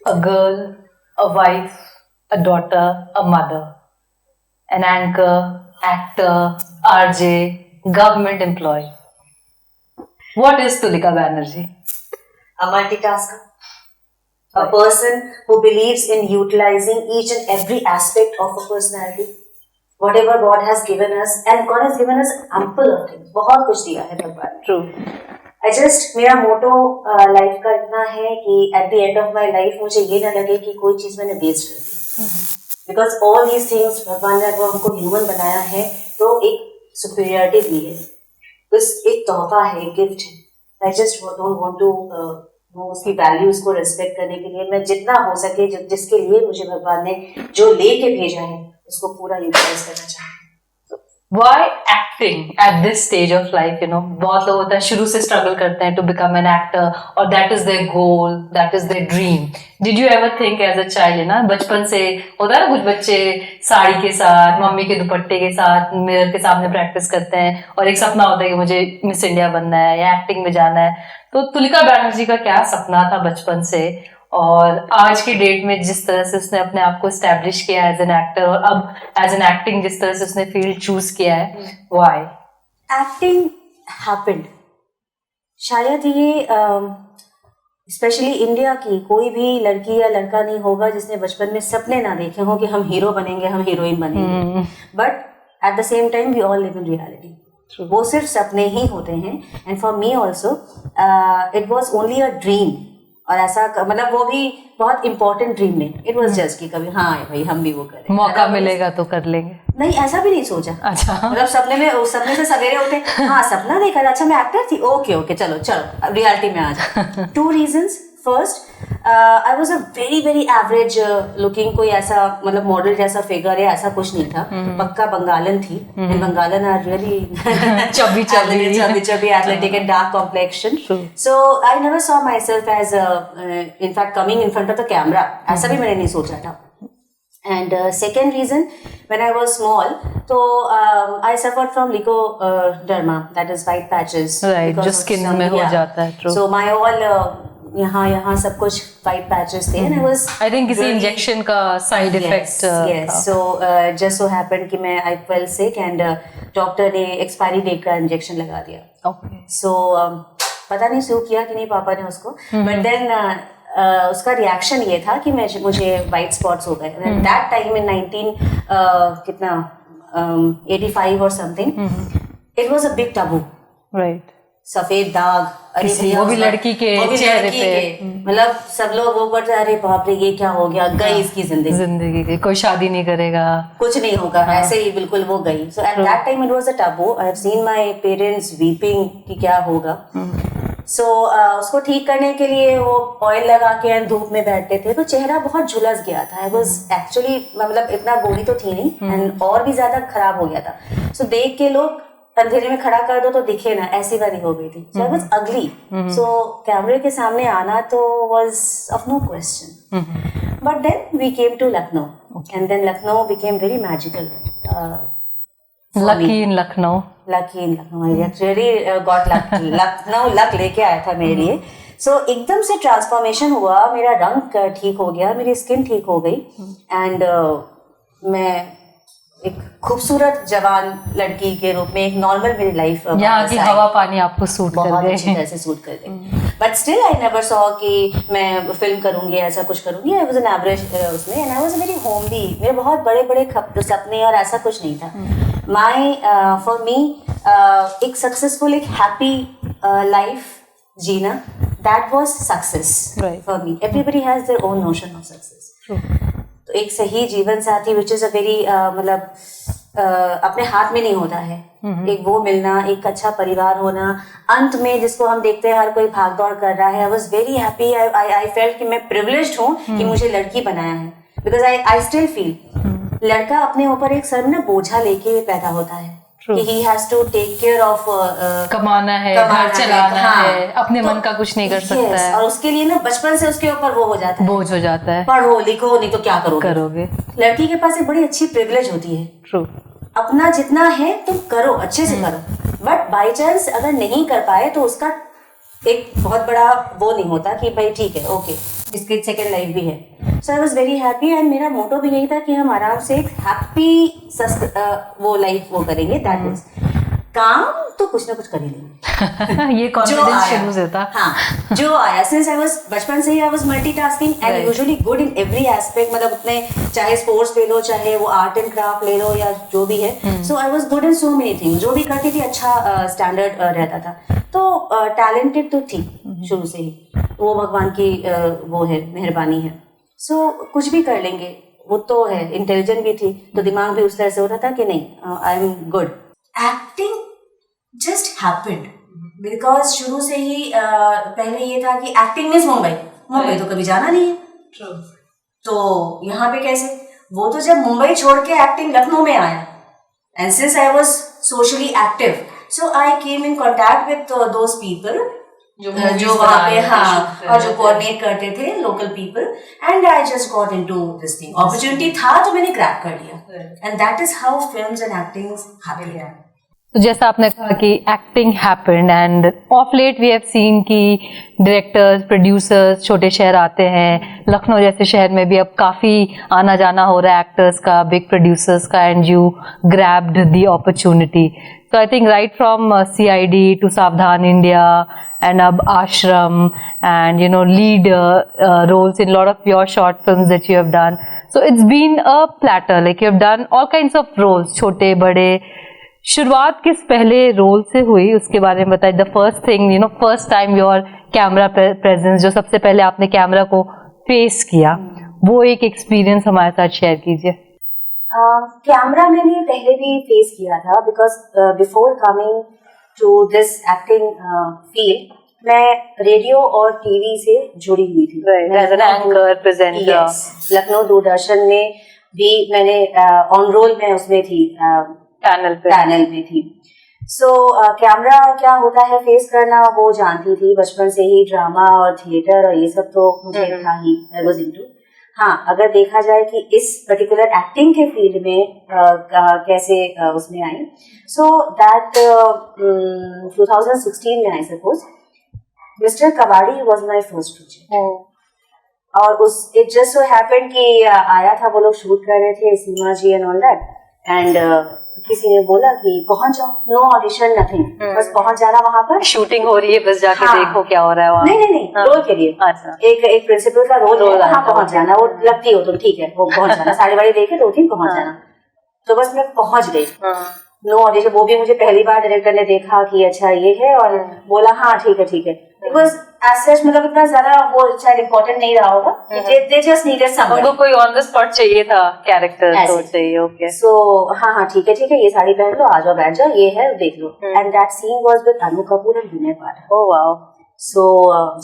A girl, a wife, a daughter, a mother, an anchor, actor, RJ, government employee. What is Tulika Banerjee? A multitasker, a person who believes in utilizing each and every aspect of a personality. Whatever God has given us, and God has given us ample of things. बहुत कुछ दिया है भगवान ने. True. मेरा मोटो life का इतना है कि at the end of my life मुझे ये ना लगे कि कोई चीज मैंने वेस्ट कर दी. बिकॉज ऑल दीज थिंग्स भगवान ने अगर हमको ह्यूमन बनाया है तो एक सुपीरियरिटी दी है, बस एक तोहफा है, एक गिफ्ट है. I just don't want to उसकी वैल्यूज को रेस्पेक्ट करने के लिए मैं जितना हो सके जिसके लिए मुझे भगवान ने जो लेके भेजा है उसको पूरा यूटिलाइज करना चाहती हूँ. Why acting at this stage of life? बहुत लोग होता है शुरू से स्ट्रगल करते हैं to become an actor, और that is their goal, that is their dream. Did you ever think as a child, बचपन से होता है ना, कुछ बच्चे साड़ी के साथ, मम्मी के दुपट्टे के साथ मिरर के सामने प्रैक्टिस करते हैं और एक सपना होता है कि मुझे मिस इंडिया बनना है या एक्टिंग में जाना है. तो तुलिका बैनर्जी का क्या सपना था बचपन से, और आज की डेट में जिस तरह से उसने अपने आप को एस्टैब्लिश किया एज एन एक्टर, और अब एज एन एक्टिंग जिस तरह से उसने फील्ड चूज किया है, व्हाई एक्टिंग हैपेंड? शायद ये स्पेशली इंडिया की कोई भी लड़की या लड़का नहीं होगा जिसने बचपन में सपने ना देखे हो कि हम हीरो बनेंगे, हम हीरोइन बनेंगे. But at the same time we all live in reality. वो सिर्फ सपने ही होते हैं. And for me also it was only a dream. और ऐसा मतलब वो भी बहुत इंपॉर्टेंट ड्रीम नहीं. इट वॉज जस्ट कि कभी हाँ भाई हम भी वो करें, मौका मिलेगा तो कर लेंगे. नहीं, ऐसा भी नहीं सोचा. अच्छा. मतलब सपने से सवेरे उठे, हाँ सपना देखा था, अच्छा मैं एक्टर थी, ओके चलो अब रियलिटी में आ जाओ. 2 reasons. First, I was a very very average looking, कोई ऐसा मतलब मॉडल जैसा फिगर है ऐसा कुछ नहीं था. पक्का बंगालन थी. And Bengalan are really chubby, athletic and dark complexion. So I never saw myself as in fact coming in front of the camera. ऐसा भी मैंने नहीं सोचा था. And second reason, when I was small, so I suffered from leukoderma, that is white patches. Right, जो skin में हो जाता है. True. So my all यहाँ सब कुछ white patches थे. And I was I think किसी इंजेक्शन का side effect. Yes. So just so happened कि मैं I fell sick and doctor ने एक्सपायरी डेट का इंजेक्शन लगा दिया. Okay. So पता नहीं सू किया कि नहीं पापा ने उसको. But then उसका रिएक्शन ये था कि मुझे वाइट स्पॉट्स हो गए. दैट टाइम इन 85 और something, it was a big taboo. Right. सफेद दाग, अरे वो भी लड़की के चेहरे पे. मतलब सब लोग वो करते, अरे बाप रे ये क्या हो गया, गई इसकी जिंदगी की, कोई शादी नहीं करेगा, कुछ नहीं होगा. ऐसे ही बिल्कुल वो गई. So at that time it was a taboo. I have seen my parents weeping कि क्या होगा. सो उसको ठीक करने के लिए वो ऑयल लगा के धूप में बैठते थे, तो चेहरा बहुत झुलस गया था. आई वाज एक्चुअली मतलब इतना गोरी तो थी नहीं, एंड और भी ज्यादा खराब हो गया था. सो देख के लोग अंधेरे में खड़ा कर दो तो दिखे ना, ऐसी वाली हो गई थी. सो आई वाज अगली. सो कैमरे के सामने आना तो was of no question. But then we came to Lucknow, and then Lucknow became very magical. Lucky in Lucknow. I actually got Lucknow luck लेके आया था मेरे लिए. सो एकदम से ट्रांसफॉर्मेशन हुआ, मेरा रंग ठीक हो गया, मेरी स्किन ठीक हो गई, एंड मैं एक खूबसूरत जवान लड़की के रूप में एक नॉर्मल मेरी लाइफ. यहाँ की हवा पानी आपको सूट कर गए, बहुत अच्छी तरह से सूट कर गए. But still I never saw कि मैं फिल्म करूंगी, ऐसा कुछ करूंगी. आई वाज एन एवरेज उसमें, and I was very homely. मेरे बहुत बड़े बड़े सपने और ऐसा कुछ नहीं था. माई फॉर मी एक सक्सेसफुल, एक हैप्पी लाइफ जीना, that was success for me. Everybody has their own notion of success. तो एक सही जीवन साथी विच इज अ वेरी मतलब अपने हाथ में नहीं होता है. एक वो मिलना, एक अच्छा परिवार होना, अंत में जिसको हम देखते हैं हर कोई भाग दौड़ कर रहा है. I was very happy. I felt कि मैं प्रिविलेज्ड हूँ कि मुझे लड़की बनाया है. बिकॉज आई स्टिल फील लड़का अपने ऊपर एक सर में बोझा लेके पैदा होता है कि he has to take care of कमाना है, घर चलाना है, अपने मन का कुछ नहीं कर सकता है. और उसके लिए ना बचपन से उसके ऊपर वो हो जाता है, बोझ हो जाता है, पढ़ो लिखो नहीं तो क्या करोगे. लड़की के पास एक बड़ी अच्छी प्रिविलेज होती है. ट्रू. अपना जितना है तुम करो, अच्छे से करो. बट बाई चांस अगर नहीं कर पाए तो उसका एक बहुत बड़ा वो नहीं होता कि भाई ठीक है, ओके इसकी सेकेंड लाइफ भी है। So I was very happy and मेरा मोटो भी यही था कि हम आराम से एक हैप्पी वो लाइफ वो करेंगे। दैट मीन्स काम तो कुछ ना कुछ कर ही लेंगे। ये कॉन्फिडेंस शुरू से था। हाँ, जो आया सिंस आई वाज बचपन से ही I was multitasking and usually good in every aspect. मतलब उतने चाहे स्पोर्ट्स ले लो, चाहे वो आर्ट एंड क्राफ्ट ले लो या जो भी है। So I was good in so many things. जो भी करती थी अच्छा स्टैंडर्ड रहता था। तो टैलेंटेड तो थी शुरू से ही, वो भगवान की वो है मेहरबानी है। सो कुछ भी कर लेंगे, वो तो है। इंटेलिजेंट भी थी तो दिमाग भी उस तरह से होता था कि नहीं I am good. Acting just happened because शुरू से ही पहले ये था कि एक्टिंग मीन्स मुंबई तो कभी जाना नहीं है। तो यहाँ पे कैसे, वो तो जब मुंबई छोड़ के एक्टिंग लखनऊ में आया and since I was socially active so I came in contact with those people जो वहाँ पे हाँ और जो कोऑर्डिनेट करते थे local people and I just got into this thing. Opportunity था तो मैंने क्रैक कर लिया and that is how films and actings happen. तो जैसा आपने कहा कि acting happened and of late we have seen कि डायरेक्टर्स प्रोड्यूसर्स छोटे शहर आते हैं, लखनऊ जैसे शहर में भी अब काफ़ी आना जाना हो रहा है एक्टर्स का, बिग प्रोड्यूसर्स का, and you grabbed the opportunity. So I think right from CID to सावधान इंडिया and अब आश्रम and you know lead roles in a lot of your short films that you have done. So it's been a platter, like you have done all kinds of roles, छोटे बड़े। शुरुआत किस पहले role से हुई उसके बारे में बताइए। The first thing you know, first time your camera presence, जो सबसे पहले आपने कैमरा को फेस किया, वो एक एक्सपीरियंस हमारे साथ शेयर कीजिए। कैमरा मैंने पहले भी फेस किया था because before coming to this acting field मैं रेडियो और टीवी से जुड़ी हुई थी। As an anchor presenter Lucknow Doordarshan में भी मैंने ऑन रोल में उसमें थी, पैनल में थी। सो कैमरा क्या होता है फेस करना वो जानती थी बचपन से ही। ड्रामा और थिएटर और ये सब तो मुझे था ही, आई वाज इनटू। हाँ, अगर देखा जाए कि इस पर्टिकुलर एक्टिंग के फील्ड में कैसे उसमें आई, सो दैट 2016 में आई सपोज मिस्टर कबाड़ी वाज माय फर्स्ट प्रोजेक्ट। और उस इट जस्ट सो हैपेंड कि आया था, वो लोग शूट कर रहे थे, सीमा जी एंड ऑल दैट, एंड किसी ने बोला कि पहुंच जाओ, नो ऑडिशन नथिंग, बस पहुंच जाना वहां पर, शूटिंग हो रही है बस जाके हाँ, देखो क्या हो रहा है वहाँ। नहीं रोल के लिए। अच्छा। एक प्रिंसिपल का रोल है, वहाँ पहुंच जाना, वो लगती हो तुम, ठीक है वो पहुंच जाना, साड़ी वाड़ी देखे 2-3 पहुंच जाना। तो बस मैं पहुंच गई, नो ऑडिशन। वो भी मुझे पहली बार डायरेक्टर ने देखा कि अच्छा ये है और बोला हाँ ठीक है। इट वाज एज सच, मतलब इतना ज्यादा वो शायद इम्पोर्टेंट नहीं रहा होगा, दे जस्ट नीडेड समबडी। उनको कोई ऑन द स्पॉट चाहिए था कैरेक्टर, तो चाहिए। ओके, सो हाँ ठीक है, ये साड़ी पहन लो, आ जाओ बैठ जाओ, ये है देख लो। And that scene was with Anu Kapoor and Vinay Pathak. Oh wow. So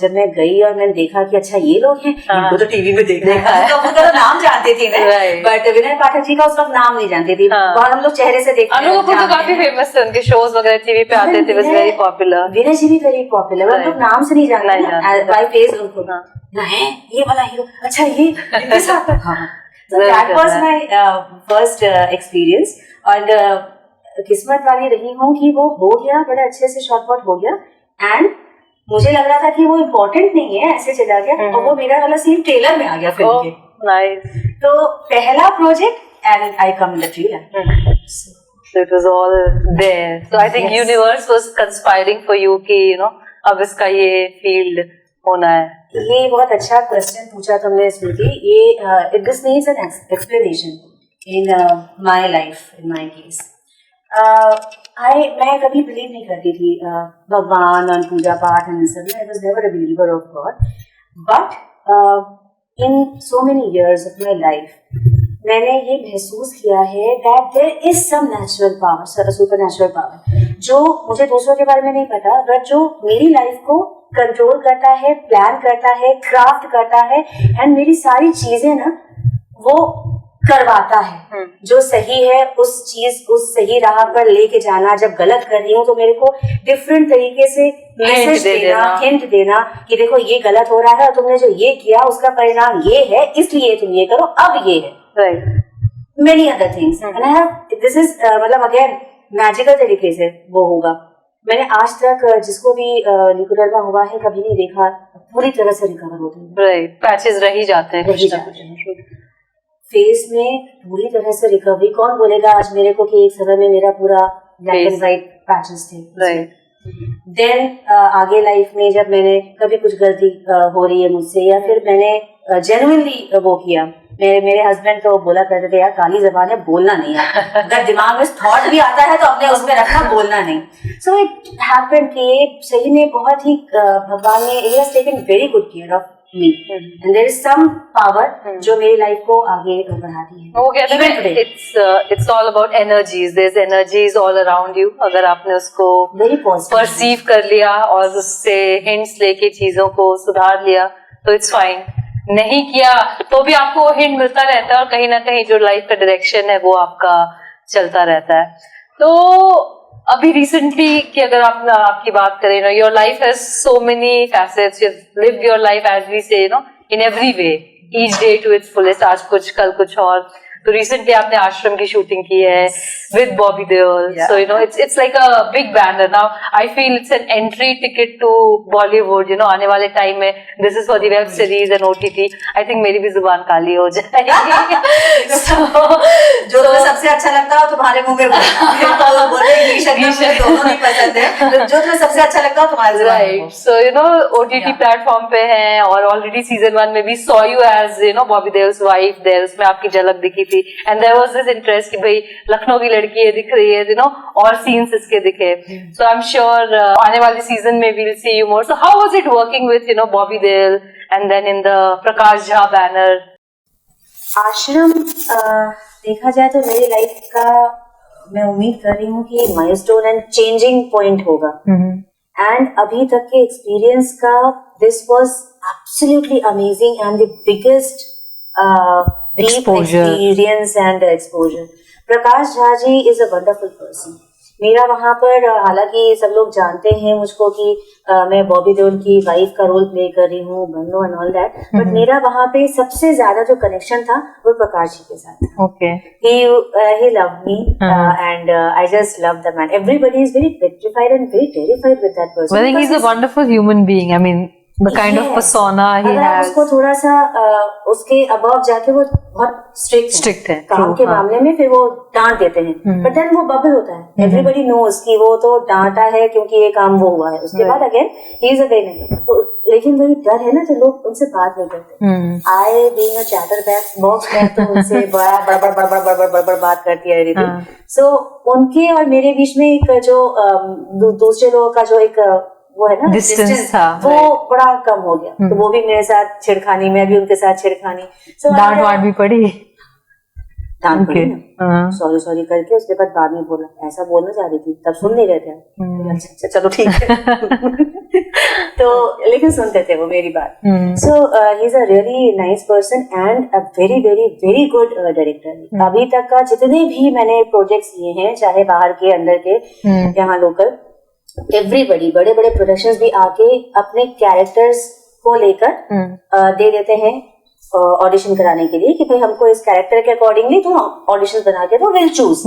जब मैं गई और मैंने देखा कि अच्छा ये लोग हैं, इनको तो टीवी में देखा है, तो उनका तो नाम जानती थी मैं, बट विनय पाठक जी का उस वक्त नाम नहीं जानती थी। और हम लोग चेहरे से देखते हैं। अनु कपूर तो काफी फेमस थे, उनके शोज वगैरह टीवी पे आते थे, वाज वेरी पॉपुलर। विनय जी भी वेरी पॉपुलर, हम लोग नाम से नहीं जानते बाय फेस उनको, ना है ये वाला हीरो, अच्छा ये इनके साथ। हाँ, so that was my first experience। और किस्मत वाली रही हूँ कि वो हो गया, बड़ा अच्छे से शॉर्टकट हो गया। एंड मुझे लग रहा था कि वो इम्पोर्टेंट नहीं है, ऐसे चला गया, और वो मेरा वाला सीन ट्रेलर में आ गया फिल्म के। नाइस। तो पहला project and I come in the trailer. So it was all there. So I think universe was conspiring for you कि you know अब इसका ये फील्ड होना है। ये बहुत अच्छा क्वेश्चन पूछा तुमने स्मृति। ये this needs an explanation in my life, in my case. मैं कभी बिलीव नहीं करती थी भगवान और पूजा पाठ एंड सब। I was never a believer of God, but in so many years of my life मैंने ये महसूस किया है that there is some natural power, super natural power, जो मुझे दूसरों के बारे में नहीं पता, बट जो मेरी लाइफ को कंट्रोल करता है, प्लान करता है, क्राफ्ट करता है, एंड मेरी सारी चीजें ना वो करवाता है। जो सही है उस सही राह पर लेके जाना, जब गलत कर रही हूँ तो मेरे को डिफरेंट तरीके से मैसेज देना, हिंट देना कि देखो ये गलत हो रहा है और तुमने जो ये किया उसका परिणाम ये है, इसलिए तुम ये करो, अब ये है। Right. Many other things. And I have, this is मतलब again मैजिकल तरीके से वो होगा। मैंने आज तक जिसको भी निकुडरमा हुआ है कभी नहीं देखा, पूरी तरह से रिकवर होते हैं, राइट, पैचेस रह ही जाते हैं रह जाते हैं फेस में, पूरी तरह से रिकवरी। कौन बोलेगा आज मेरे को कि एक समय में मेरा पूरा ब्लैक एंड व्हाइट पैचेस थे, राइट। देन आगे लाइफ में जब मैंने कभी कुछ गलती हो रही है मुझसे, या फिर मैंने जेन्युइनली वो किया, मेरे हस्बैंड तो बोला करते थे यार काली जबान है, बोलना नहीं है, अगर दिमाग में थॉट भी आता है तो अपने उसमें रखना, बोलना नहीं। सो इट हैपेंड कि सही में बहुत ही भगवान ने he has taken very good care of me, and there is some power जो मेरी लाइफ को आगे बढ़ाती है। वो कहते हैं it's all about energies, there is energies all around you. अगर आपने उसको वेरी पॉजिटिव परसीव कर लिया और उससे हिंट्स लेके चीजों को सुधार लिया तो इट्स फाइन। नहीं किया तो भी आपको वो हिंट मिलता रहता है और कहीं ना कहीं जो लाइफ का डायरेक्शन है वो आपका चलता रहता है। तो अभी रिसेंटली की अगर आप आपकी बात करें ना, your life has so many facets, you lived your life as we say in every way, each day to its fullest, आज कुछ कल कुछ और। तो रिसेंटली आपने आश्रम की शूटिंग की है with Bobby Deol, so it's like a big banner now. I feel it's an entry ticket to Bollywood, आने वाले टाइम में this is for the web series and OTT। आई थिंक मेरी भी जुबान काली हो जाएगी। जो तुम्हें सबसे अच्छा लगता हो तुम्हारे मुंह में दोनों नहीं पसंद है, जो तुम्हें सबसे अच्छा लगता हो तुम्हारे, राइट। सो OTT प्लेटफॉर्म पे है और ऑलरेडी सीजन 1 में भी saw you as Bobby Deol's wife there, उसमें आपकी झलक दिखी थी। And there was this interest कि भाई लखनऊ की लड़की है, दिख रही है, और सीन्स इसके दिखे। सो आई एम श्योर आने वाले सीजन में we'll see you more. So how was it working with Bobby Deol and then in the Prakash Jha banner? Aashram देखा जाए तो मेरी लाइफ का, मैं उम्मीद कर रही हूँ कि माइलस्टोन एंड चेंजिंग पॉइंट होगा। एंड अभी तक के एक्सपीरियंस का this was absolutely amazing and the biggest deep experience and exposure. Prakash Jha ji is a wonderful person. मेरा वहाँ पर, हालांकि सब लोग जानते हैं मुझको कि मैं बॉबी देओल की वाइफ का रोल प्ले कर रही हूँ, बन्नो एंड ऑल दैट, बट मेरा वहाँ पे सबसे ज्यादा जो कनेक्शन था वो प्रकाश जी के साथ था। Okay. He loved me and I just loved the man. Everybody is very petrified and very terrified with that person. I think he's a wonderful human being. I mean, the kind of persona he has. उसको थोड़ा सा उसके above जाके वो बहुत strict है काम के मामले में, फिर वो डांट देते हैं, बट देन वो बबल होता है, एवरीबडी नोज कि वो तो डांटा है क्योंकि ये काम वो हुआ है, उसके बाद again he is a very, लेकिन वही डर है ना तो लोग उनसे बात नहीं करते। I being a chatter box मैं तो उनसे बड़ा बात करती है एवरीथिंग। सो उनके और मेरे बीच में एक जो दूसरे लोगों का जो एक वो है ना डिस्टेंस था, वो बड़ा कम हो गया। तो वो भी मेरे साथ छिड़खानी, मैं भी उनके साथ छिड़खानी, डांट वाट भी पड़ी, डांट पड़ी ना, सॉरी करके उसके बाद में बोला ऐसा बोलना चाह रही थी, तब सुन नहीं रहे थे। अच्छा चलो ठीक है। तो लेकिन सुनते थे वो मेरी बात। So he is a really nice person and a very very very good director. अभी तक का जितने भी मैंने प्रोजेक्ट्स लिए हैं, चाहे बाहर के अंदर के यहाँ लोकल, एवरीबडी बड़े बड़े प्रोडक्शंस भी आके अपने कैरेक्टर्स को लेकर दे देते हैं ऑडिशन कराने के लिए कि भाई हमको इस कैरेक्टर के अकॉर्डिंगली तुम ऑडिशन बना के दो, will choose.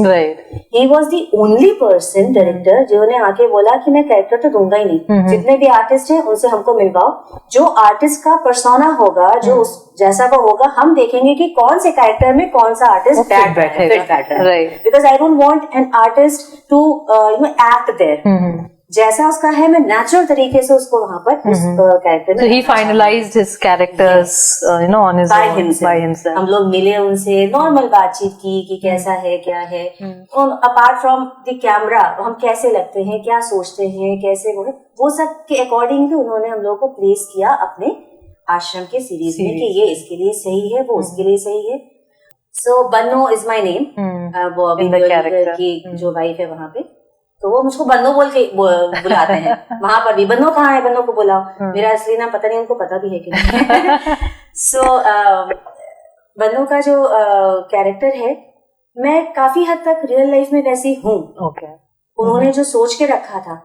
He was the only person director जिन्होंने आके बोला कि मैं कैरेक्टर तो दूंगा ही नहीं, जितने भी आर्टिस्ट हैं उनसे हमको मिलवाओ, जो आर्टिस्ट का पर्सोना होगा, जो जैसा वो होगा, हम देखेंगे कि कौन से कैरेक्टर में कौन सा आर्टिस्ट फिट बैठेगा, because I don't want an artist to act there, जैसा उसका है मैं नेचुरल तरीके से उसको वहां पर उस कैरेक्टर में। So he finalized his characters, on his own, by himself. हम लोग मिले उनसे, नॉर्मल बातचीत की कि कैसा है क्या है, और अपार्ट फ्रॉम द कैमरा हम कैसे लगते हैं, क्या सोचते हैं, कैसे वो सब के अकॉर्डिंगली उन्होंने हम लोगों को प्लेस किया अपने आश्रम के सीरीज में कि ये इसके लिए सही है, वो उसके लिए सही है। सो बन्नो इज माई नेम, वो अभी की जो वाइफ है वहां पे, तो वो मुझको बन्नो बोल के बुलाते हैं। वहां पर भी बन्नो कहाँ है, बन्नो को बुलाओ, मेरा असली नाम पता नहीं उनको पता भी है कि नहीं। सो बन्नो का जो कैरेक्टर है, मैं काफी हद तक रियल लाइफ में वैसी हूँ। उन्होंने जो सोच के रखा था,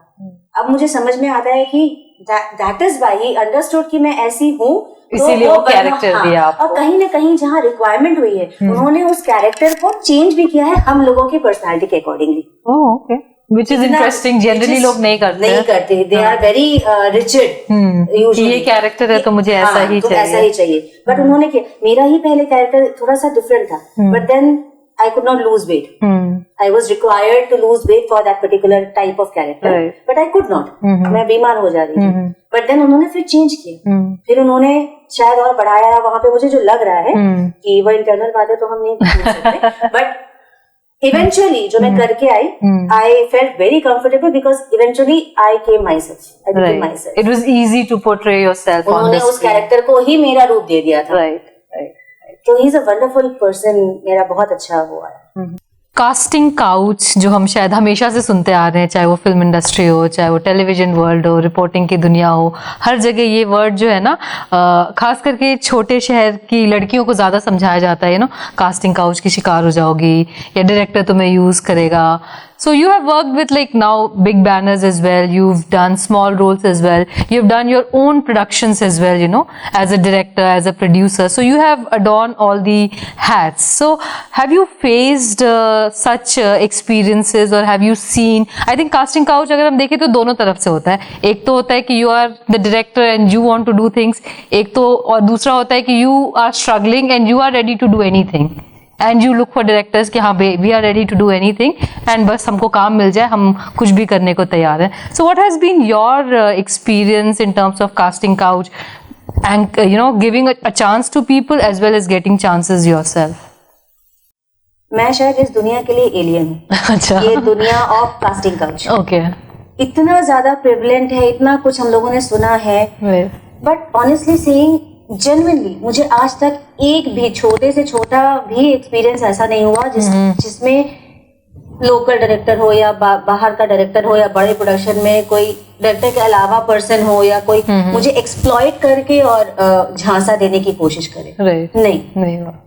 अब मुझे समझ में आता है कि that is why he understood कि मैं ऐसी हूँ, इसीलिए वो कैरेक्टर दिया आपको। और कहीं ना कहीं जहाँ रिक्वायरमेंट हुई है, उन्होंने उस कैरेक्टर को चेंज भी किया है हम लोगों की पर्सनालिटी के accordingly. Which is interesting. Generally लोग नहीं करते. They are very rigid. ये कैरेक्टर है तो मुझे ऐसा ही चाहिए. ऐसा ही चाहिए. But उन्होंने किया. मेरा ही पहले कैरेक्टर थोड़ा सा डिफरेंट था. But then I could not lose weight. I was required to lose weight for that particular type of character. Right. But I could not. मैं बीमार हो जा रही थी. But then उन्होंने फिर चेंज किया. फिर उन्होंने शायद और बढ़ाया. वहां पे मुझे जो लग रहा है कि वो इंटरनल बात है तो हम नहीं पूछ सकते. But eventually जो मैं करके आई, I felt very comfortable because eventually I came myself. I became myself. It was easy to portray yourself on उन्होंने उस कैरेक्टर को ही मेरा रूप दे दिया था. Right. तो ही इज अ वंडरफुल पर्सन. मेरा बहुत अच्छा हुआ है. कास्टिंग काउच जो हम शायद हमेशा से सुनते आ रहे हैं, चाहे वो फिल्म इंडस्ट्री हो, चाहे वो टेलीविजन वर्ल्ड हो, रिपोर्टिंग की दुनिया हो, हर जगह ये वर्ड जो है ना, खास करके छोटे शहर की लड़कियों को ज़्यादा समझाया जाता है. कास्टिंग काउच की शिकार हो जाओगी या डायरेक्टर तुम्हें यूज़ करेगा. So you have worked with like now big banners as well. You've done small roles as well. You've done your own productions as well, as a director, as a producer. So you have adorned all the hats. So have you faced such experiences or have you seen? I think casting couch अगर हम देखें तो दोनों तरफ से होता है. एक तो होता है कि you are the director and you want to do things. एक तो और दूसरा होता है कि you are struggling and you are ready to do anything. And you look for directors कि हाँ भाई we are ready to do anything and बस हमको काम मिल जाए, हम कुछ भी करने को तैयार हैं. So what has been your experience in terms of casting couch and giving a chance to people as well as getting chances yourself? मैं शायद इस दुनिया के लिए एलियन हूँ. अच्छा. ये दुनिया ऑफ कास्टिंग काउच. Okay. इतना ज्यादा प्रिवलेंट है, इतना कुछ हम लोगों ने सुना है. बट ऑनेस्टली सेइंग जेन्युइनली मुझे आज तक एक भी छोटे से छोटा भी एक्सपीरियंस ऐसा नहीं हुआ जिसमें लोकल डायरेक्टर हो या बाहर का डायरेक्टर हो या बड़े प्रोडक्शन में कोई डायरेक्टर के अलावा पर्सन हो या कोई मुझे एक्सप्लॉइट करके और झांसा देने की कोशिश करे. नहीं हुआ.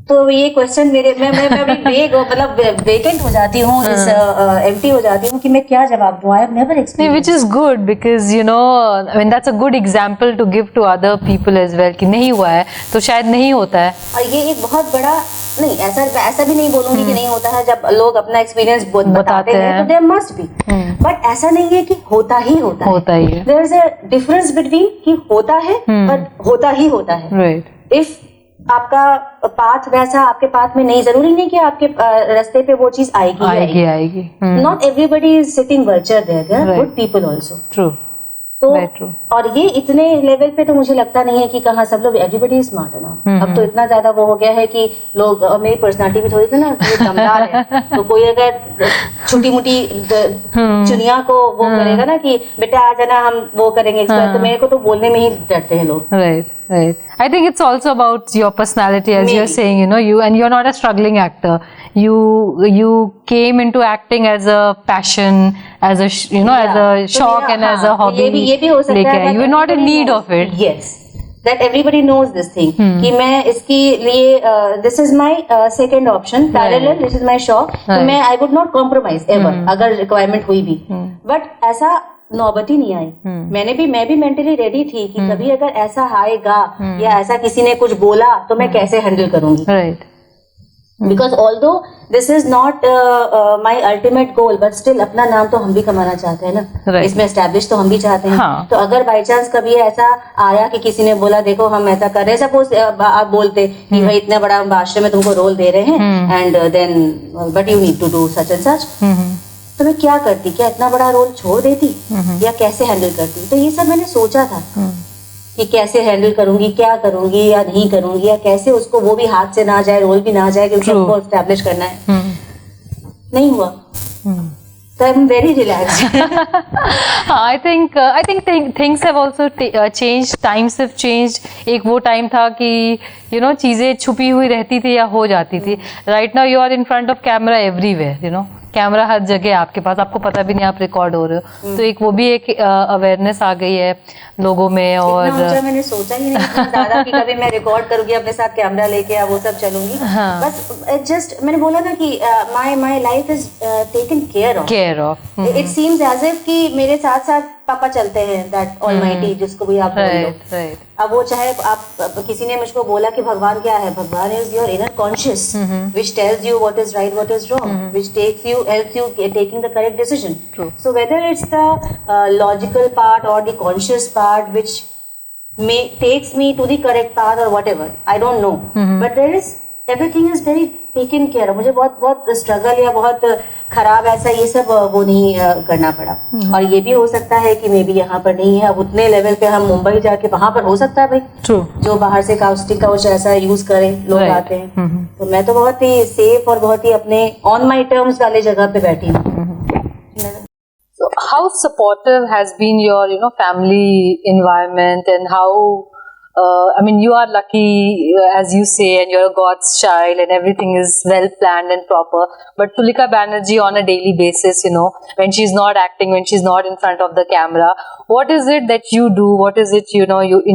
तो ये क्वेश्चन मेरे मैं मतलब वेकेंट हो जाती हूँ, एम्प्टी हो जाती हूँ कि मैं क्या जवाब दूँ. I have never experience. Which is good because I mean that's a good example to give to other people as well कि नहीं हुआ है तो शायद नहीं होता है. और ये एक बहुत बड़ा नहीं, ऐसा भी नहीं बोलूंगी कि नहीं होता है. जब लोग अपना एक्सपीरियंस बताते हैं तो देयर मस्ट बी. बट ऐसा नहीं है कि होता ही है. There is a difference between कि होता है बट होता ही होता है. राइट. इफ आपका पाथ वैसा आपके पाथ में नहीं, जरूरी नहीं कि आपके रास्ते पे वो चीज आएगी. Not everybody is sitting vulture there. There are good people also. True. तो और ये इतने लेवल पे तो मुझे लगता नहीं है कि कहाँ सब लोग एवरीबडी इज स्मार्ट है ना. अब तो इतना ज्यादा वो हो गया है कि लोग, मेरी पर्सनालिटी भी थोड़ी सी ना दमदार है. तो कोई अगर छोटी मोटी चुनिया को वो करेगा ना कि बेटा आ जाना हम वो करेंगे, तो मेरे को तो बोलने में ही डरते हैं लोग. Right. I think it's also about your personality, as you're saying, you're not a struggling actor. You came into acting as a passion, as a as a shock and as a hobby. ये भी हो सकता है. You were not in need of it. Yes. That everybody knows this thing. कि मैं इसके लिए this is my second option, parallel. This is my shock. तो मैं I would not compromise ever अगर requirement हुई भी. But ऐसा नौबत ही नहीं आई. मैं भी मेंटली रेडी थी कि कभी अगर ऐसा आएगा या ऐसा किसी ने कुछ बोला तो मैं कैसे हैंडल करूंगी. Right. Because although this is not my ultimate goal, but still अपना नाम तो हम भी कमाना चाहते हैं ना. इसमें एस्टेब्लिश तो हम भी चाहते हैं. तो अगर बाई चांस कभी ऐसा आया कि किसी ने बोला देखो हम ऐसा कर रहे हैं, सपोज आप बोलते कि भाई इतना बड़ा आश्रम में तुमको रोल दे रहे हैं and then but you need to do such and such, तो मैं क्या करती? क्या इतना बड़ा रोल छोड़ देती या कैसे हैंडल करती? तो ये सब मैंने सोचा था कि कैसे हैंडल करूंगी, क्या करूंगी या नहीं करूंगी, या कैसे उसको वो भी हाथ से ना जाए, रोल भी ना जाए, क्योंकि हमको एस्टैब्लिश करना है. नहीं हुआ. So I'm very relaxed. I think things have also changed. Times have changed. एक वो टाइम था कि चीजें छुपी हुई रहती थी या हो जाती थी. Right now you are in front of camera everywhere. Camera हर जगह आपके पास, आपको पता भी नहीं आप रिकॉर्ड हो रहे हो. तो एक वो भी एक अवेयरनेस आ गई है लोगों में. और मैंने सोचा ही नहीं ज्यादा कि कभी मैं रिकॉर्ड करूंगी अपने साथ कैमरा लेके या वो सब चलूंगी. बस जस्ट मैंने बोला ना कि my life is taken care of. It seems as if कि मेरे साथ साथ पापा चलते हैं, दैट ऑलमाइटी जिसको भी आप बोल लो। right. अब वो चाहे आप किसी ने मुझको बोला कि भगवान क्या है, भगवान is your inner conscious which tells you what is right, what is wrong, which helps you taking the correct decision. True. So whether it's the logical part or the conscious part which takes me to the correct path or whatever, I don't know, but there is everything is very taken care of. मुझे बहुत struggle या बहुत खराब ऐसा ये सब वो नहीं करना पड़ा। और ये भी हो सकता है कि मे बी यहाँ पर नहीं है, अब उतने लेवल पे हम मुंबई जाके वहां पर हो सकता है भाई। True. जो बाहर से काउस्टिक काउच ऐसा यूज करें लोग आते हैं। तो मैं तो बहुत ही सेफ और बहुत ही अपने ऑन माई टर्म्स वाले जगह पे बैठी हूँ। So how supportive has been your, family environment, and how, I mean, you are lucky, as you say, and you're a God's child, and everything is well planned and proper. But Tulika Banerjee on a daily basis, when she's not acting, when she's not in front of the camera, what is it that you do? What is it, you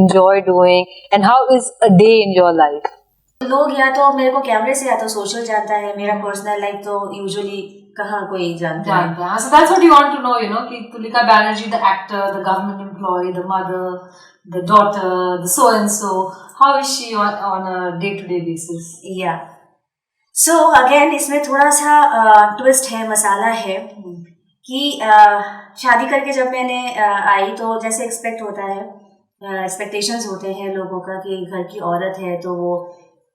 enjoy doing? And how is a day in your life? लोग या तो मेरे को कैमरे से या तो social जानता है, मेरा पर्सनल लाइफ तो यूजुअली कहाँ कोई जानता है। So that's what you want to know, कि Tulika Banerjee, the actor, the government employee, the mother, the daughter, the so and so, how is she on a day-to-day basis? Yeah. So again इसमें थोड़ा सा twist है, मसाला है कि शादी करके जब मैंने आई तो जैसे एक्सपेक्ट होता है, एक्सपेक्टेशंस होते हैं लोगों का कि घर की औरत है तो वो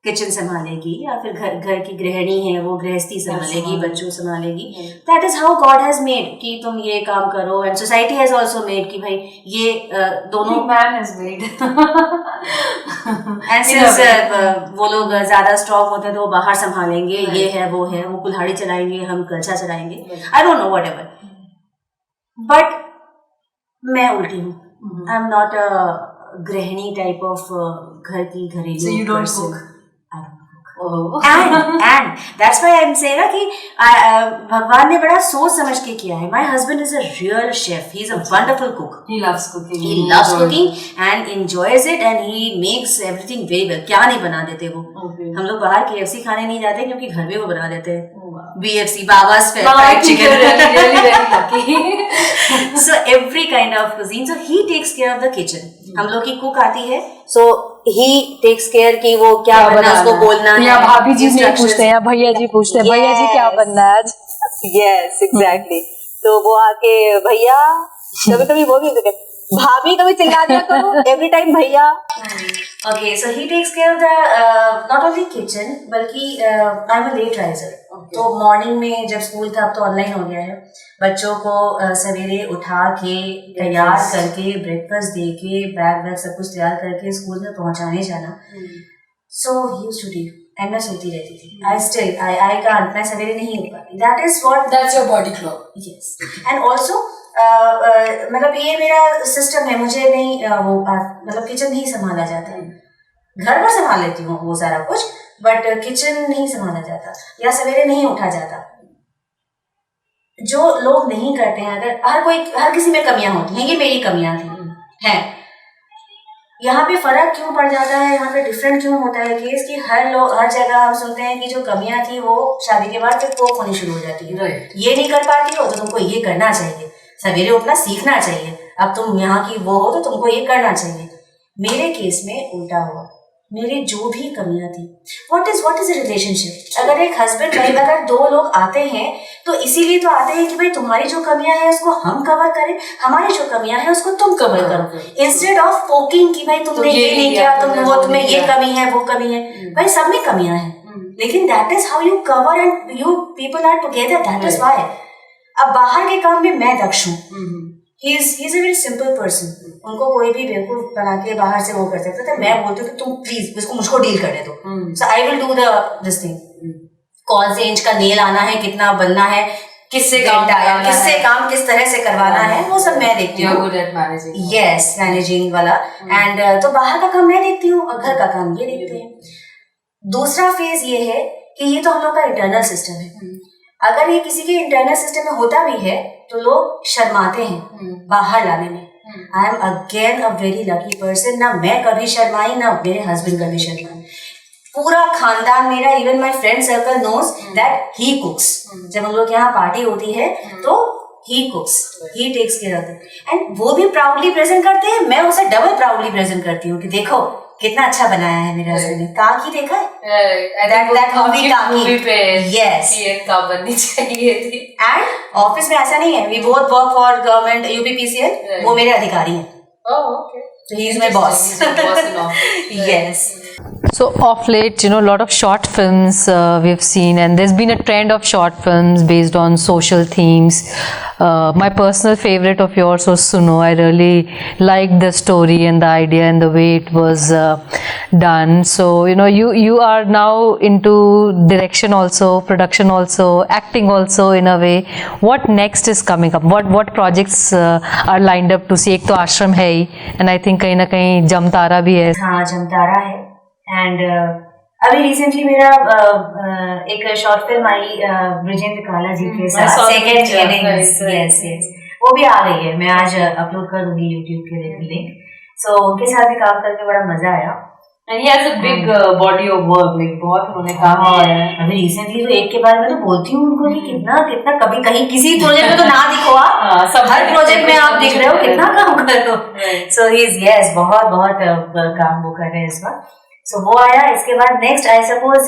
किचन संभालेगी, या फिर घर की गृहिणी है वो गृहस्थी संभालेगी, बच्चों संभालेगी। That is how God has made कि तुम ये काम करो, and society has also made कि भाई ये दोनों man has made. And since वो लोग ज्यादा स्ट्रॉन्ग होते हैं तो वो बाहर संभालेंगे, ये है वो कुल्हाड़ी चलाएंगे, हम कलछा चलाएंगे, I don't know whatever. But मैं उल्टी हूँ, आई एम नॉट अ गृहिणी टाइप ऑफ घर की घरेलू person. and that's why I'm saying कि भगवान ने बड़ा सोच समझ के किया है। My husband is a real chef. He's a wonderful cook. He loves cooking. He loves cooking and enjoys it, and he makes everything very well. क्या नहीं बना देते वो। हम लोग बाहर KFC खाने नहीं जाते क्योंकि घर में वो बना देते हैं। BFC, Baba's fried chicken. Really very lucky. So every kind of cuisine. So he takes care of the kitchen. हम लोग की कुक आती है, so he takes care कि वो क्या बनना, उसको बोलना है, या भाभी जी नहीं पूछते हैं या भैया जी पूछते हैं, भैया जी क्या बनना है आज। Yes, exactly. तो वो आके भैया, कभी वो भी होते हैं भाभी, कभी चिल्ला दिया करो, every time भैया। Okay, so he takes care of the not only kitchen बल्कि I'm a late riser. तो मॉर्निंग में जब स्कूल था, अब तो ऑनलाइन हो गया है, बच्चों को सवेरे उठा के तैयार करके ब्रेकफास्ट दे के बैग सब कुछ तैयार करके स्कूल में पहुंचाने जाना। So he used to do, and मैं सोती रहती थी। आई कांट, मैं सवेरे नहीं हो पाती। That's your body clock. Yes, and also मतलब ये मेरा सिस्टम है, मुझे नहीं मतलब किचन नहीं संभाला जाता है। घर पर संभाल लेती हूँ वो सारा कुछ, बट किचन नहीं संभाला जाता या सवेरे नहीं उठा जाता। जो लोग नहीं करते हैं, अगर हर किसी में कमियां होती हैं, ये मेरी कमियां थी हैं। यहाँ पे फर्क क्यों पड़ जाता है, यहाँ पे डिफरेंट क्यों होता है केस कि हर जगह हम सुनते हैं कि जो कमियां थी वो शादी के बाद फिर कोप होनी शुरू हो जाती है। ये नहीं कर पाती हो तो तुमको ये करना चाहिए, सवेरे उठना सीखना चाहिए, अब तुम यहाँ की वो हो तो तुमको ये करना चाहिए। मेरे केस में उल्टा हुआ, मेरी जो भी कमियां थी, व्हाट इज अ रिलेशनशिप। अगर एक हस्बैंड वाइफ, अगर दो लोग आते हैं तो इसीलिए तो आते हैं कि भाई तुम्हारी जो कमियां हैं उसको हम कवर करें, हमारी जो कमियां हैं उसको तुम कवर करो, इंस्टेड ऑफ पोकिंग कि भाई तुमने ये नहीं किया, तुम्हें ये कमी है, वो कमी है। भाई सब में कमियां हैं, लेकिन that is how you cover, and you people are together, that is why. अब बाहर के काम में मैं दक्ष हूँ, he is a very simple person. उनको कोई भी बेवकूफ बना के बाहर से वो कर सकता था। मैं बोलती हूँ कि तुम प्लीज मुझको डील करने दो, so I will do this thing. कौन से इंच का नेल आना है, कितना बनना है, किससे काम किस तरह से करवाना है, वो सब मैं देखती हूँ। यस, मैनेजिंग वाला। एंड तो बाहर का काम मैं देखती हूँ और घर का काम ये देखते हैं। दूसरा फेज ये है कि ये तो हम लोग का इंटरनल सिस्टम है। अगर ये किसी के इंटरनल सिस्टम में होता भी है तो लोग शर्माते हैं बाहर लाने में। I am again a very lucky person, ना मैं कभी शर्माई, ना मेरे हस्बैंड कभी शर्माए। पूरा खानदान मेरा, even my friend circle knows that he cooks. जब हम लोग यहाँ पार्टी होती है तो he cooks, he takes care of it, and वो भी प्राउडली प्रेजेंट करते हैं, मैं उसे डबल प्राउडली प्रेजेंट करती हूँ कि देखो कितना अच्छा बनाया है मेरे हस्बैंड ने। काकी देखा है? that movie काकी पे yes का बननी चाहिए थी। एंड ऑफिस में ऐसा नहीं है, we both work for government UPPCL, वो मेरे अधिकारी हैं। Oh, okay. So he is my boss. He's your boss in office. Yes. So of late, a lot of short films we've seen, and there's been a trend of short films based on social themes. My personal favorite of yours was Suno. I really liked the story and the idea and the way it was done. So you are now into direction also, production also, acting also in a way. What next is coming up? What projects are lined up to see? एक तो आश्रम है ही, and I think कहीं ना कहीं जमतारा भी है। हाँ, जमतारा है। एंड अभी रिसेंटली मेरा एक शॉर्ट फिल्म आई ब्रिजेंद्र काला जी के साथ, सेकंड इनिंग्स, यस वो भी आ गई है। मैं आज अपलोड कर दूंगी यूट्यूब के लिंक। सो उनके साथ भी काम करके बड़ा मजा आया। And he has a big body of work, like बहुत उन्होंने काम किया है। अभी रिसेंटली तो एक के बाद मैं तो बोलती हूँ उनको कि कितना कभी कहीं किसी प्रोजेक्ट में तो ना दिखो आप, सब हर प्रोजेक्ट में आप दिख रहे हो, कितना काम कर रहे हो। सो ही इज यस बहुत काम वो कर रहे हैं इस वक्त। सो वो आया, इसके बाद नेक्स्ट आई सपोज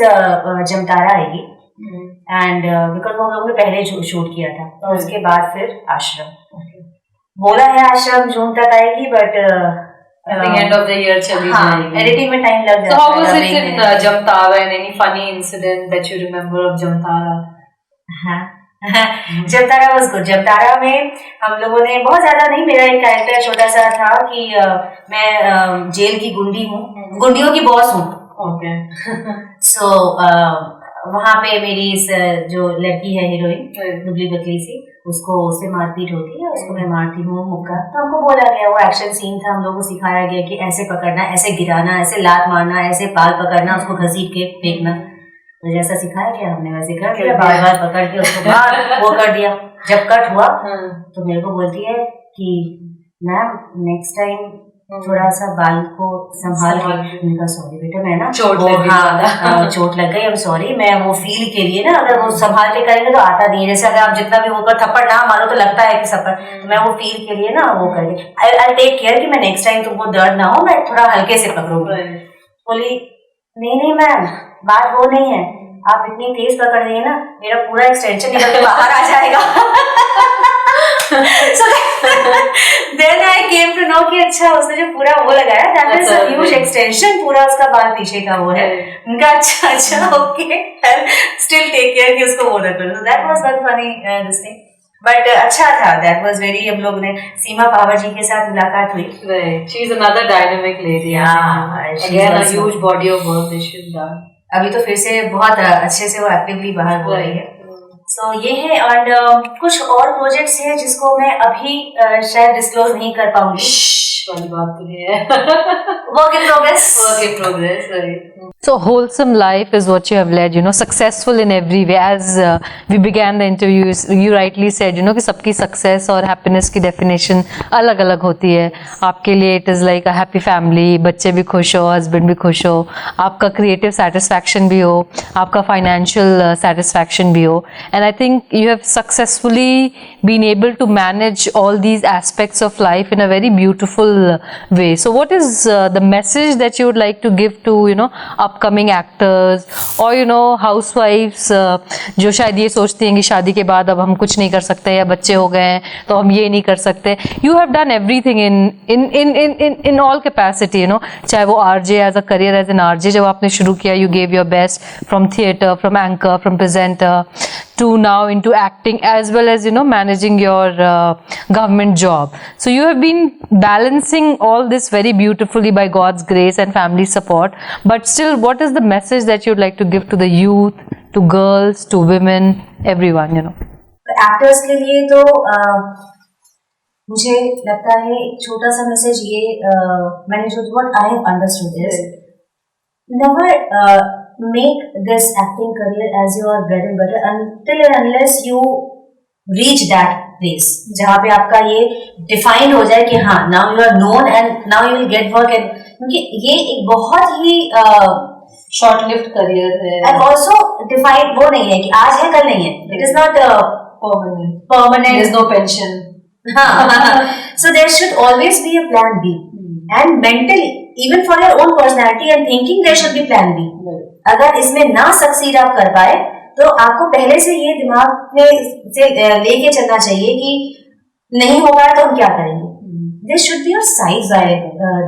जमतारा आएगी, एंड बिकॉज वो हम लोगों ने पहले शूट किया था, तो उसके बाद फिर आश्रम बोला है, आश्रम जून तक आएगी, but end of the year चली जाएगी। एडिटिंग में टाइम लग जाता है। So how was it in Jamtara, and any funny incident that you remember of Jamtara? Jamtara was good. Jamtara में हम लोगों ने बहुत ज्यादा नहीं, मेरा एक कैरेक्टर छोटा सा था कि मैं जेल की गुंडी हूँ, गुंडियों की बॉस हूँ। ओके। सो वहाँ पे मेरी इस जो लड़की है हीरोइन दुबली पतली सी, उससे मारपीट होती है, उसको मैं मारती हूँ मुक्का। तो हमको बोला गया, वो एक्शन सीन था, हम लोगों को सिखाया गया कि ऐसे पकड़ना, ऐसे गिराना, ऐसे लात मारना, ऐसे पाल पकड़ना, उसको घसीट के फेंकना। तो जैसा सिखाया गया हमने वैसे कर दिया, बार बार पकड़ के उसको मार, वो कर दिया। जब कट हुआ तो मेरे को बोलती है कि मैम नेक्स्ट टाइम थोड़ा सा बाल को संभाल के। मैंने कहा सॉरी बेटा, मैं ना चोट लग गई, I'm sorry, मैं वो फील के लिए ना, अगर वो संभाल के करेंगे तो आता नहीं है, जैसे अगर आप जितना भी ऊपर थप्पड़ ना मारो तो लगता है कि सफर, तो मैं वो फील के लिए ना वो करके आई टेक केयर कि मैं नेक्स्ट टाइम तुमको दर्द ना हो, मैं थोड़ा हल्के से पकड़ूंगी। बोली नहीं मैम, बात वो नहीं है, आप इतनी तेज पकड़ रही है ना, मेरा पूरा एक्सटेंशन निकल के बाहर आ जाएगा। So then I came to know कि अच्छा उसने जो पूरा वो लगाया, that is a huge extension, पूरा उसका बाल पीछे का वो है। उनका अच्छा ओके, still take care कि उसको वो ना करो। So that was one funny this thing, but अच्छा था, that was very, हम लोग ने सीमा पावर जी के साथ मुलाकात हुई। Right, she is another dynamic lady. Yeah, again a huge body of work that she's done. अभी तो फिर से बहुत अच्छे से वो एक्टिवली बाहर हो रही है। सो ये है, और कुछ और प्रोजेक्ट्स हैं जिसको मैं अभी शायद डिस्क्लोज नहीं कर पाऊंगी। वाली बात तो नहीं है। Work in progress. Work in progress, right. So wholesome life is what you have led, successful in every way. As we began the interview, you rightly said, कि सबकी success और happiness की definition अलग अलग होती है। आपके लिए it is like a happy family, बच्चे भी खुश हो, husband भी खुश हो, आपका creative satisfaction भी हो, आपका financial satisfaction भी हो, and I think you have successfully been able to manage all these aspects of life in a very beautiful way. So what is the message that you would like to give to upcoming actors or housewives जो शायद ये सोचती हैं कि शादी के बाद अब हम कुछ नहीं कर सकते या बच्चे हो गए हैं तो हम ये नहीं कर सकते. You have done everything in all capacity, चाहे वो RJ as a career as an RJ जब आपने शुरू किया, you gave your best from theatre, from anchor, from presenter to now into acting as well as managing your government job. So you have been balancing all this very beautifully by God's grace and family support. But still, what is the message that you'd like to give to the youth, to girls, to women, everyone? Actors के लिए तो मुझे लगता है छोटा सा message ये मैंने जो what I have understood is never make this acting career as your bread and butter until and unless you reach that place जहाँ पे आपका ये define हो जाए कि हाँ now you are known and now you will get work and क्योंकि ये एक बहुत ही short lived career है and also define वो नहीं है कि आज है कल नहीं है. It is not permanent. There's no pension. So there should always be a plan B. And mentally, even for your own personality and thinking, there should be plan B. अगर इसमें ना सक्सीड आप कर पाए तो आपको पहले से ये दिमाग में से लेके चलना चाहिए कि नहीं हो पाया तो हम क्या करेंगे. This should be your side by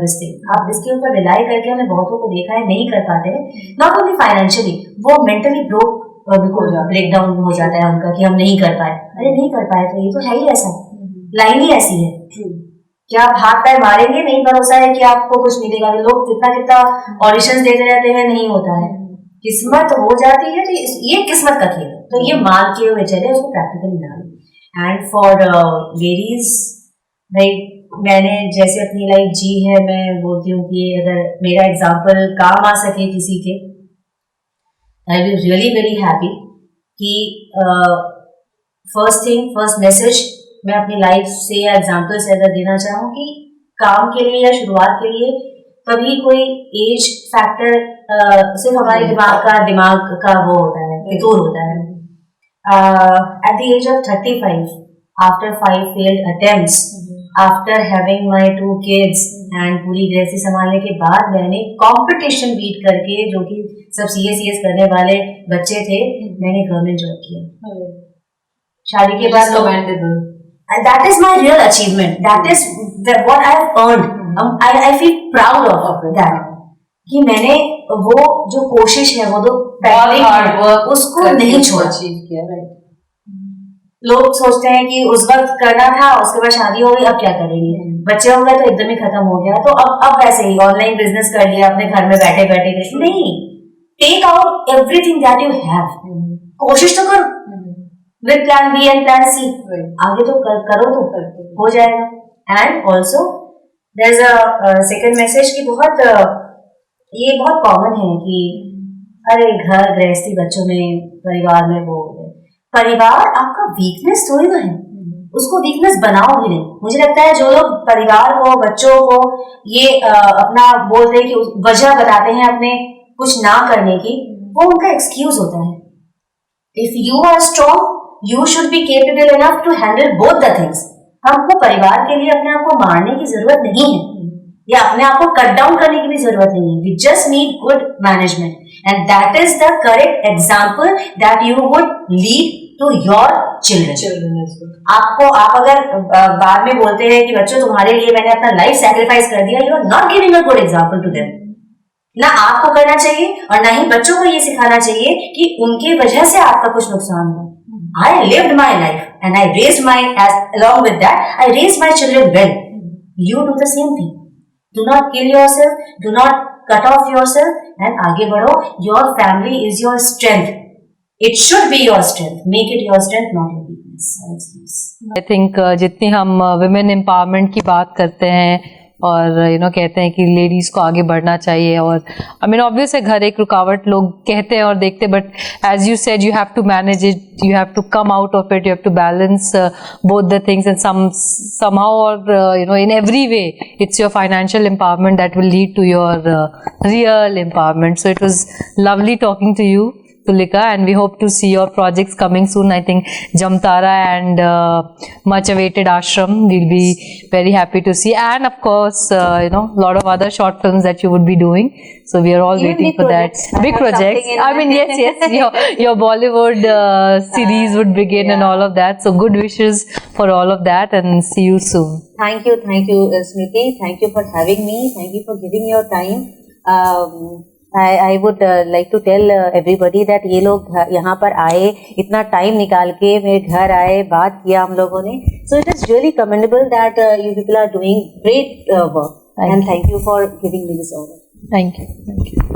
this thing. आप इसके ऊपर रिलाई करके, हमने बहुतों को देखा है नहीं कर पाते हैं, नॉट ओनली फाइनेंशियली, वो मेंटली ब्रेक डाउन हो जाता है उनका कि हम नहीं कर पाए. अरे नहीं कर पाए तो ये तो है ही ऐसा, लाइन ही ऐसी है. क्या आप हाथ पैर मारेंगे, नहीं भरोसा है कि आपको कुछ मिलेगा. लोग कितना ऑडिशंस देते रहते हैं, नहीं होता है. किस्मत हो जाती है तो ये किस्मत का खेल है, तो ये मान के हुए चले, उसको प्रैक्टिकली डालें. एंड फॉर लेडीज, भाई मैंने जैसे अपनी लाइफ जी है, मैं बोलती हूँ कि अगर मेरा एग्जाम्पल काम आ सके किसी के, I will really very happy कि फर्स्ट मैसेज मैं अपनी लाइफ से या एग्जाम्पल से अगर देना चाहूँ कि काम के लिए या शुरुआत के लिए कभी कोई एज फैक्टर सिर्फ हमारे दिमाग का वो होता है, फितूर होता है. At the age of 35, after 5 failed attempts, after having my 2 kids and पूरी गृहस्थी संभालने के बाद मैंने कंपटीशन बीट करके, जो कि सब CS करने वाले बच्चे थे, मैंने गवर्नमेंट जॉब किया शादी के बाद. Commendable. That is my real achievement. That is what I have earned. I feel proud of that. कि मैंने वो जो कोशिश है, वो तो हार्ड वर्क, उसको नहीं छोड़ा. लोग सोचते हैं कि उस वक्त करना था, उसके बाद शादी हो गई, अब क्या करेंगे, बच्चे हो गए तो एकदम ही खत्म हो गया, तो अब वैसे ही ऑनलाइन बिजनेस कर लिया अपने घर में बैठे बैठे. नहीं, take out everything that you have. कोशिश तो करो with plan B and plan C. आगे तो करो तो हो जाएगा. And also there is a second message की ये बहुत कॉमन है कि अरे घर गृहस्थी बच्चों में परिवार में वो परिवार आपका वीकनेस थोड़ी ना है, उसको वीकनेस बनाओ भी नहीं. मुझे लगता है जो लोग परिवार को, बच्चों को ये अपना बोलते हैं कि वजह बताते हैं अपने कुछ ना करने की, वो उनका एक्सक्यूज होता है. If you are strong, you should be capable enough to handle both the things. हमको परिवार के लिए अपने आप को मारने की जरूरत नहीं है, या अपने आप को कट डाउन करने की भी जरूरत नहीं है. We just need good management, and that is the correct example that you would lead to your children. आप अगर बाद में बोलते हैं कि बच्चों तुम्हारे लिए मैंने अपना लाइफ सैक्रिफाइस कर दिया, you are not giving a good example to them. ना आपको करना चाहिए और ना ही बच्चों को ये सिखाना चाहिए कि उनके वजह से आपका कुछ नुकसान हो. I lived my life and I raised along with that, I raised my children well. You do the same thing. Do not kill yourself, do not cut off yourself, and आगे बढ़ो. Your family is your strength. It should be your strength. Make it your strength, not your weakness. I think जितनी हम women empowerment की बात करते हैं और कहते हैं कि लेडीज को आगे बढ़ना चाहिए, और आई मीन ऑब्वियस है घर एक रुकावट लोग कहते हैं और देखते, but as you said you have to manage it, you have to come out of it, you have to balance both the things and somehow or in every way it's your financial empowerment that will lead to your real empowerment. So it was lovely talking to you, Tulika, and we hope to see your projects coming soon. I think Jamtara and much awaited Ashram we'll be very happy to see, and of course lot of other short films that you would be doing, so we are all even waiting for that. Big projects, I mean, yes, your Bollywood series would begin and all of that, so good wishes for all of that, and see you soon. Thank you Smriti, thank you for having me, thank you for giving your time. I would like to tell everybody that ये लोग यहाँ पर आए, इतना time निकाल के मेरे घर आए, बात किया हम लोगों ने. So it is really commendable that you people are doing great work. And thank you for giving me this honor. Thank you.